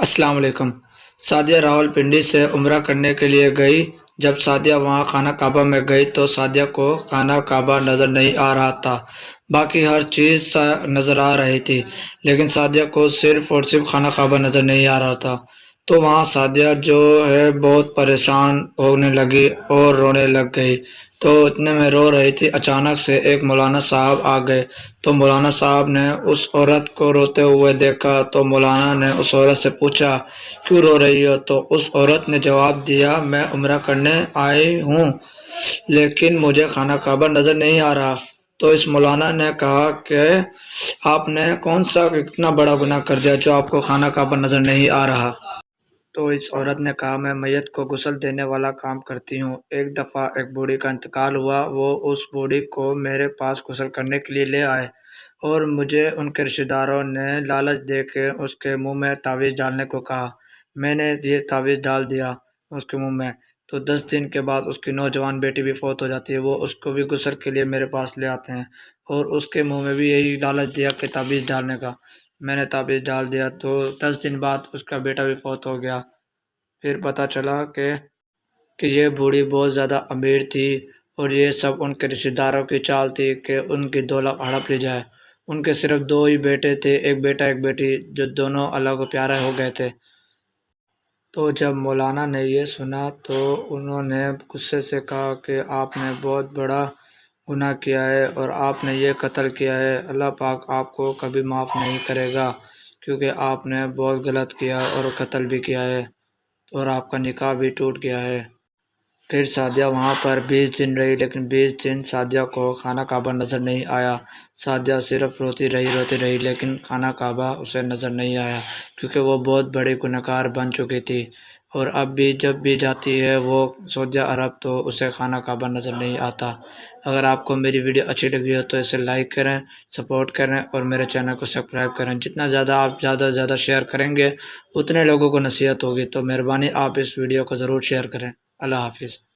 السلام علیکم۔ سعدیہ راولپنڈی سے عمرہ کرنے کے لیے گئی۔ جب سعدیہ وہاں خانہ کعبہ میں گئی تو سعدیہ کو خانہ کعبہ نظر نہیں آ رہا تھا، باقی ہر چیز نظر آ رہی تھی، لیکن سعدیہ کو صرف اور صرف خانہ کعبہ نظر نہیں آ رہا تھا۔ تو وہاں سعدیہ جو ہے بہت پریشان ہونے لگی اور رونے لگ گئی۔ تو اتنے میں رو رہی تھی، اچانک سے ایک مولانا صاحب آ گئے۔ تو مولانا صاحب نے اس عورت کو روتے ہوئے دیکھا تو مولانا نے اس عورت سے پوچھا کیوں رو رہی ہو؟ تو اس عورت نے جواب دیا میں عمرہ کرنے آئی ہوں لیکن مجھے خانہ کعبہ نظر نہیں آ رہا۔ تو اس مولانا نے کہا کہ آپ نے کون سا اتنا بڑا گناہ کر دیا جو آپ کو خانہ کعبہ نظر نہیں آ رہا؟ تو اس عورت نے کہا میں میت کو غسل دینے والا کام کرتی ہوں۔ ایک دفعہ ایک بوڑھی کا انتقال ہوا، وہ اس بوڑھی کو میرے پاس غسل کرنے کے لیے لے آئے اور مجھے ان کے رشتہ داروں نے لالچ دے کے اس کے منہ میں تعویذ ڈالنے کو کہا۔ میں نے یہ تعویذ ڈال دیا اس کے منہ میں۔ تو 10 دن کے بعد اس کی نوجوان بیٹی بھی فوت ہو جاتی ہے، وہ اس کو بھی غسل کے لیے میرے پاس لے آتے ہیں اور اس کے منہ میں بھی یہی لالچ دیا کہ تعویذ ڈالنے کا۔ میں نے تعویذ ڈال دیا تو 10 دن بعد اس کا بیٹا بھی فوت ہو گیا۔ پھر پتہ چلا کہ یہ بوڑھی بہت زیادہ امیر تھی اور یہ سب ان کے رشتہ داروں کی چال تھی کہ ان کی دولت ہڑپ لی جائے۔ ان کے صرف 2 ہی بیٹے تھے، ایک بیٹا ایک بیٹی، جو دونوں الگ و پیارے ہو گئے تھے۔ تو جب مولانا نے یہ سنا تو انہوں نے غصے سے کہا کہ آپ نے بہت بڑا گناہ کیا ہے اور آپ نے یہ قتل کیا ہے، اللہ پاک آپ کو کبھی معاف نہیں کرے گا کیونکہ آپ نے بہت غلط کیا اور قتل بھی کیا ہے اور آپ کا نکاح بھی ٹوٹ گیا ہے۔ پھر سعدیہ وہاں پر 20 دن رہی لیکن 20 دن سعدیہ کو خانہ کعبہ نظر نہیں آیا۔ سعدیہ صرف روتی رہی لیکن خانہ کعبہ اسے نظر نہیں آیا کیونکہ وہ بہت بڑی گنہگار بن چکی تھی، اور اب بھی جب بھی جاتی ہے وہ سعودی عرب تو اسے خانہ کعبہ نظر نہیں آتا۔ اگر آپ کو میری ویڈیو اچھی لگی ہو تو اسے لائک کریں، سپورٹ کریں اور میرے چینل کو سبسکرائب کریں۔ جتنا زیادہ آپ زیادہ سے زیادہ شیئر کریں گے اتنے لوگوں کو نصیحت ہوگی، تو مہربانی آپ اس ویڈیو کو ضرور شیئر کریں۔ اللہ حافظ۔